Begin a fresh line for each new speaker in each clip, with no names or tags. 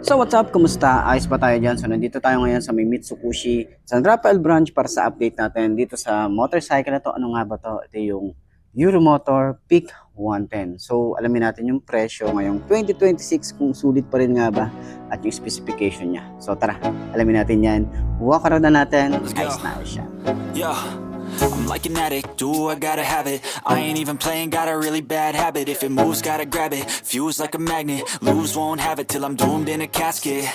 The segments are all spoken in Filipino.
So what's up? Kumusta? Ayos ba tayo dyan? So nandito tayo ngayon sa may Mitsubishi San Rafael branch para sa update natin dito sa motorcycle na to. Ano nga ba to? Ito yung Euromotor Peak 110. So alamin natin yung presyo ngayong 2026 kung sulit pa rin nga ba at yung specification niya. So tara, alamin natin yan. Walk around na natin. Ayos na ayos siya.
Yeah, I'm like an addict, do I gotta have it. I ain't even playing, got a really bad habit. If it moves, gotta grab it, fuse like a magnet. Lose, won't have it till I'm doomed in a casket.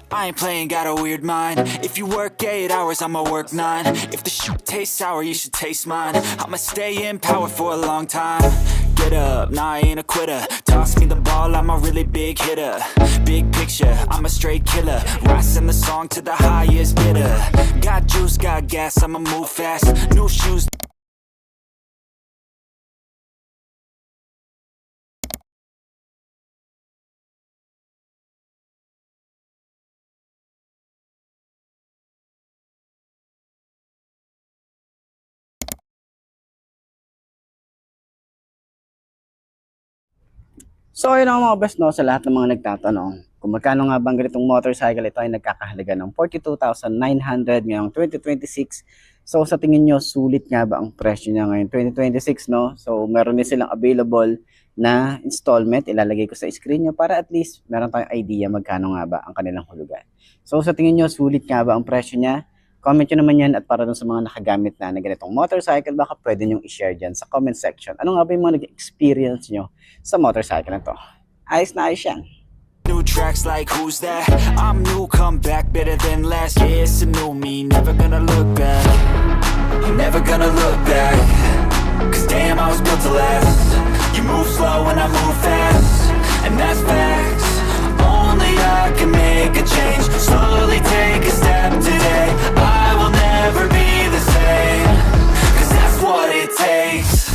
I ain't playing, got a weird mind. If you work 8 hours, I'ma work 9. If the shoot tastes sour, you should taste mine. I'ma stay in power for a long time. Get up, nah, I ain't a quitter. Toss me the ball, I'm a really big hitter. Big picture, I'm a straight killer. Rising the song to the highest bidder. Got juice, got gas, I'ma move fast. New shoes.
So ayun ang mga best no sa lahat ng mga nagtatanong kung magkano nga bang ganitong motorcycle. Ito ay nagkakahalaga ng 42,900 ngayong 2026. So sa tingin nyo sulit nga ba ang presyo niya ngayon 2026 no? So meron din silang available na installment, ilalagay ko sa screen nyo para at least meron tayong idea magkano nga ba ang kanilang hulugan. So sa tingin nyo sulit nga ba ang presyo niya? Comment nyo naman yan, at para dun sa mga nakagamit na ganitong motorcycle, baka pwede nyo i-share dyan sa comment section. Ano nga ba yung mga nag-experience nyo sa motorcycle na to? Ayos na ayos yan.
New tracks like who's that? I'm new, come back better than last. Yeah, it's a new me, never gonna look back. I'm never gonna look back. Cause damn, I was built to last. You move slow and I move fast. And that's facts. Only I can make a change. Slowly take a step today. I will never be the same. Cause that's what it takes.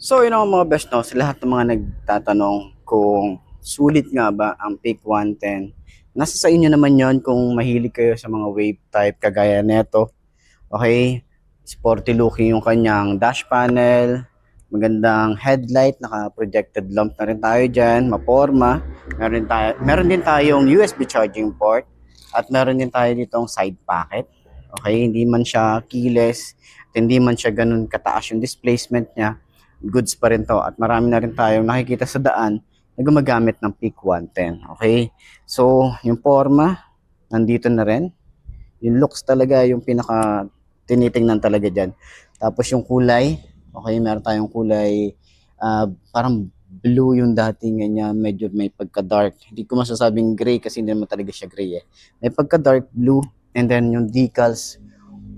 So yun ang mga best no, sa lahat ng mga nagtatanong kung sulit nga ba ang Peak 110. Nasa sa inyo naman yon kung mahilig kayo sa mga wave type kagaya neto. Okay, sporty looking yung kanyang dash panel, magandang headlight, naka-projected lamp na rin tayo dyan, maporma. Meron din tayong USB charging port at meron din tayo ditong side pocket. Okay, hindi man siya keyless at hindi man siya ganun kataas yung displacement niya. Goods pa rin to, at marami na rin tayong nakikita sa daan na gumagamit ng Peak 110. Okay, so yung forma nandito na rin, yung looks talaga yung pinaka tinitingnan talaga dyan. Tapos yung kulay, okay, meron tayong kulay parang blue yung dating niya, medyo may pagka dark, hindi ko masasabing gray kasi hindi naman talaga siya gray may pagka dark blue. And then yung decals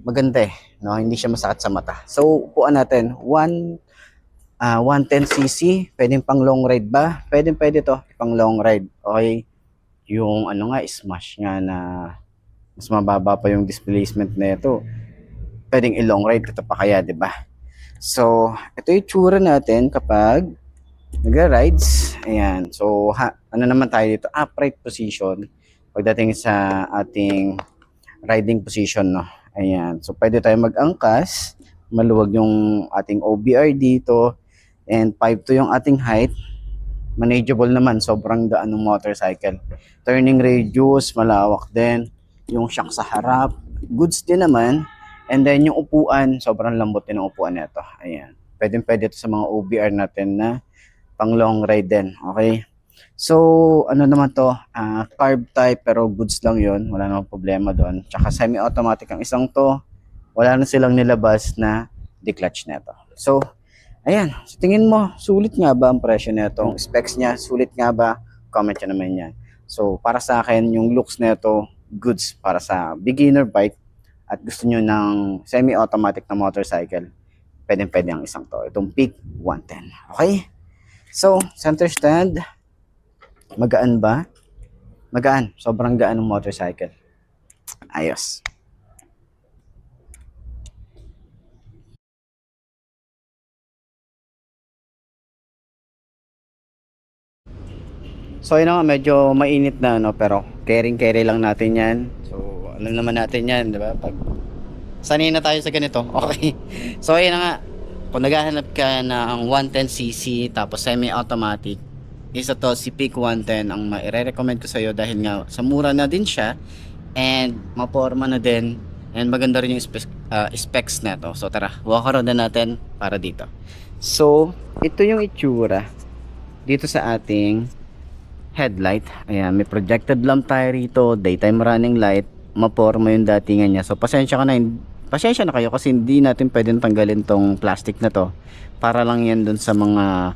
maganda no, hindi siya masakit sa mata. So upuan natin 110cc, pwedeng pang long ride ba? Pwede to, pang long ride. Okay, yung ano nga, smash nga na mas mababa pa yung displacement na ito. Pwedeng i-long ride ito pa kaya, 'di ba? So, ito yung tsura natin kapag nagra-rides. Ayan. So, ano naman tayo dito? Upright position pagdating sa ating riding position, no? Ayan. So, pwede tayo mag-angkas. Maluwag yung ating OBR dito. And 5'2" yung ating height. Manageable naman, sobrang gaan ng motorcycle. Turning radius, malawak din. Yung shock sa harap, goods din naman. And then yung upuan, sobrang lambot din ng upuan nito. Ayan. Pwede ito sa mga OBR natin na pang long ride din. Okay? So, ano naman to? Carb type, pero goods lang yon, wala namang problema doon. Tsaka semi-automatic ang isang to. Wala na silang nilabas na declutch nito. So, ayan, sa tingin mo, sulit nga ba ang presyo nito? Specs niya, sulit nga ba? Comment nyo naman yan. So, para sa akin, yung looks nito, goods para sa beginner bike at gusto nyo ng semi-automatic na motorcycle, pwede ang isang to. Itong Peak 110. Okay? So, center stand, Magaan ba? Magaan. Sobrang gaan ng motorcycle. Ayos. So yun na nga, medyo mainit na no, pero carry lang natin yan. So alam naman natin yan, di ba? Pag sanay na tayo sa ganito, okay. So yun na nga, kung naghahanap ka ng 110cc tapos semi-automatic, isa to si Peak 110 ang maire-recommend ko sa iyo dahil nga sa mura na din siya and maporma na din and maganda rin yung specs na to. So tara, walk around na natin para dito. So ito yung itsura dito sa ating headlight. Ayan, may projected lamp tayo rito, daytime running light, maporma yung datingan niya. So pasensya na kayo kasi hindi natin pwedeng tanggalin tong plastic na to para lang yan dun sa mga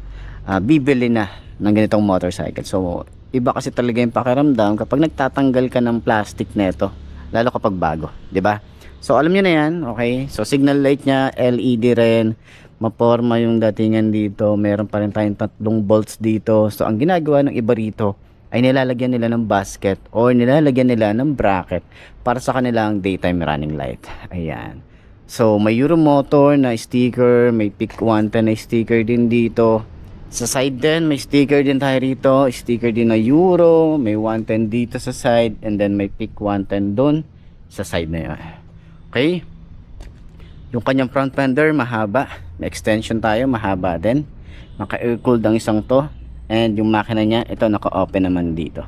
bibili na ng ganitong motorcycle. So iba kasi talaga yung pakiramdam kapag nagtatanggal ka ng plastic nito, lalo kapag bago, di ba? So alam niyo na yan, okay? So signal light niya LED rin, maporma yung datingan dito, meron pa rin tayong 3 bolts dito. So ang ginagawa ng iba rito ay nilalagyan nila ng basket or nilalagyan nila ng bracket para sa kanilang daytime running light. Ayan. So may Euromotor na sticker, may Peak 110 na sticker din dito. Sa side din, may sticker din tayo rito, sticker din na Euro, may 110 dito sa side, and then may Peak 110 doon sa side na yun. Okay? Yung kanyang front fender mahaba, may extension tayo, mahaba din. Naka-air-cooled ang isang to, and yung makina niya, ito naka-open naman dito.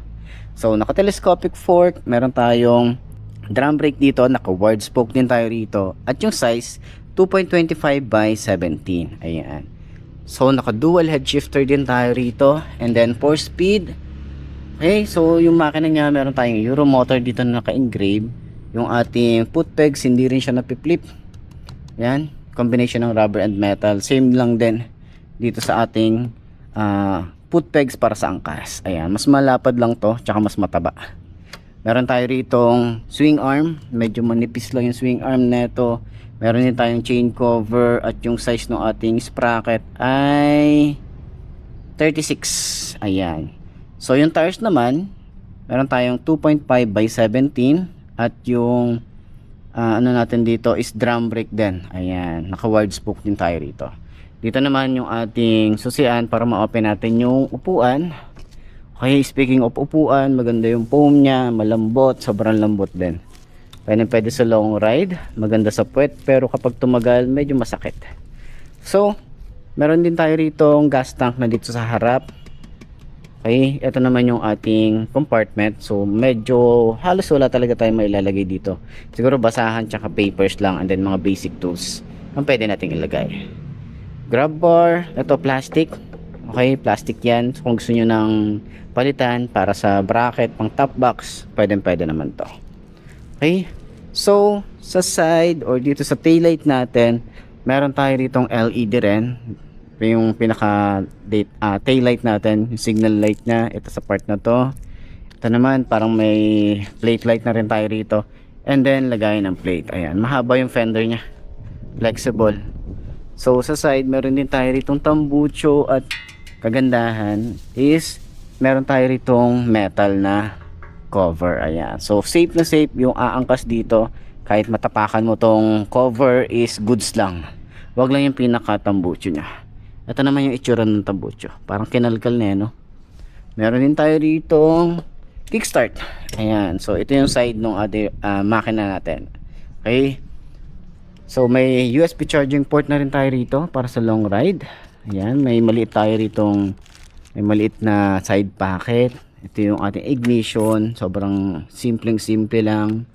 So naka-telescopic fork, meron tayong drum brake dito, naka-wide spoke din tayo rito, at yung size 2.25 by 17. Ayan. So naka dual head shifter din tayo rito, and then 4 speed. Okay, so yung makina niya meron tayong Euromotor dito na naka-engrave. Yung ating foot pegs hindi rin siya napipflip. Yan, combination ng rubber and metal. Same lang din dito sa ating foot pegs para sa angkas. Ayan, mas malapad lang to, tsaka mas mataba. Meron tayo ritong swing arm, medyo manipis lang yung swing arm neto. Meron din tayong chain cover at yung size ng ating sprocket ay 36. Ayan. So yung tires naman, meron tayong 2.5 by 17 at yung ano natin dito is drum brake din. Ayan, naka-wide spoke din tayo rito. Dito naman yung ating susian para ma-open natin yung upuan. Okay, speaking of upuan, maganda yung foam niya, malambot, sobrang lambot din. Pwede sa long ride, maganda sa puwet, pero kapag tumagal, medyo masakit. So, meron din tayo rito ang gas tank na dito sa harap. Okay, ito naman yung ating compartment. So, medyo halos wala talaga tayo mailalagay dito. Siguro basahan tsaka papers lang and then mga basic tools ang pwede nating ilagay. Grab bar, ito plastic. Okay, plastic yan. So, kung gusto nyo ng palitan para sa bracket, pang top box, pwede naman to. Okay, so sa side or dito sa taillight natin, meron tayo ritong LED rin. Yung pinaka taillight natin, yung signal light nya, ito sa part na to. Ito naman, parang may plate light na rin tayo rito. And then, lagayan ng plate. Ayan, mahaba yung fender nya. Flexible. So, sa side, meron din tayo ritong tambucho at kagandahan is meron tayo ritong metal na cover. Ayan. So safe na safe yung aangkas dito. Kahit matapakan mo tong cover is goods lang. Wag lang yung pinaka tambucho nya. Ito naman yung itsura ng tambucho. Parang kinalkal na no. Meron din tayo rito kickstart. Ayan. So ito yung side ng makina natin. Okay. So may USB charging port na rin tayo rito para sa long ride. Ayan. May maliit tayo ritong may maliit na side pocket. Ito yung ating ignition, sobrang simple lang.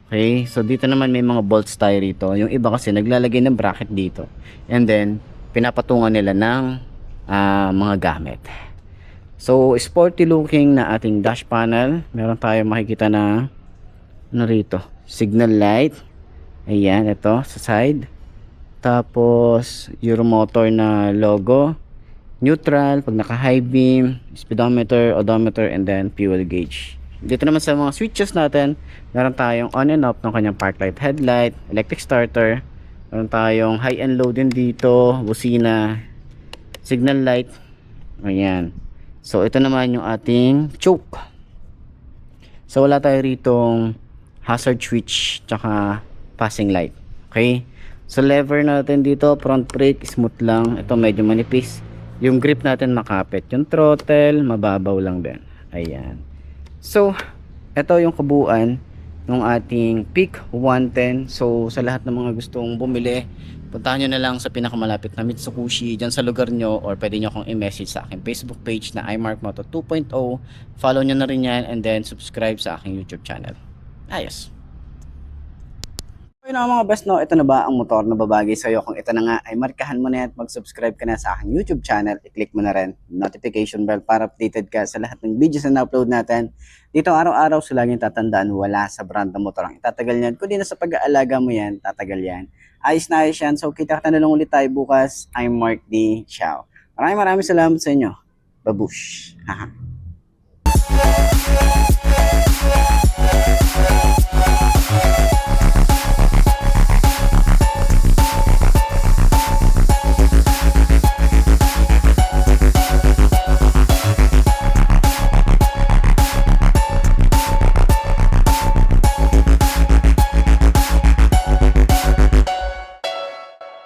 Okay, so dito naman may mga bolts tayo rito. Yung iba kasi naglalagay ng bracket dito. And then, pinapatungan nila ng mga gamit. So, sporty looking na ating dash panel. Meron tayo makikita na ano rito, signal light. Ayan, ito sa side. Tapos, Euromotor na logo. Neutral, pag naka high beam, speedometer, odometer, and then fuel gauge. Dito naman sa mga switches natin, meron tayong on and off ng kanyang park light, headlight, electric starter. Meron tayong high and low din dito, busina, signal light. Ayan. So, ito naman yung ating choke. So, wala tayo ritong hazard switch tsaka passing light. Okay? So, lever natin dito, front brake, smooth lang. Ito medyo manipis. Yung grip natin makapit. Yung throttle, mababaw lang din. Ayan. So, ito yung kabuuan ng ating Peak 110. So, sa lahat ng mga gustong bumili, puntahan nyo na lang sa pinakamalapit na Mitsubishi dyan sa lugar nyo, or pwede nyo akong i-message sa aking Facebook page na iMarkMoto 2.0. Follow nyo na rin yan, and then subscribe sa aking YouTube channel. Ayos. So, yun mga best, no, ito na ba ang motor na babagay sa'yo? Kung ito na nga, ay markahan mo na yan at mag-subscribe ka na sa aking YouTube channel. I-click mo na rin notification bell para updated ka sa lahat ng videos na na-upload natin. Dito araw-araw, so laging tatandaan, wala sa brand ng motor ang itatagal yan. Kundi na sa pag-aalaga mo yan, tatagal yan. Ayos na ayos yan. So kita ka na lang ulit tayo bukas. I'm Mark D. Ciao. Maraming salamat sa inyo. Babush. Haha.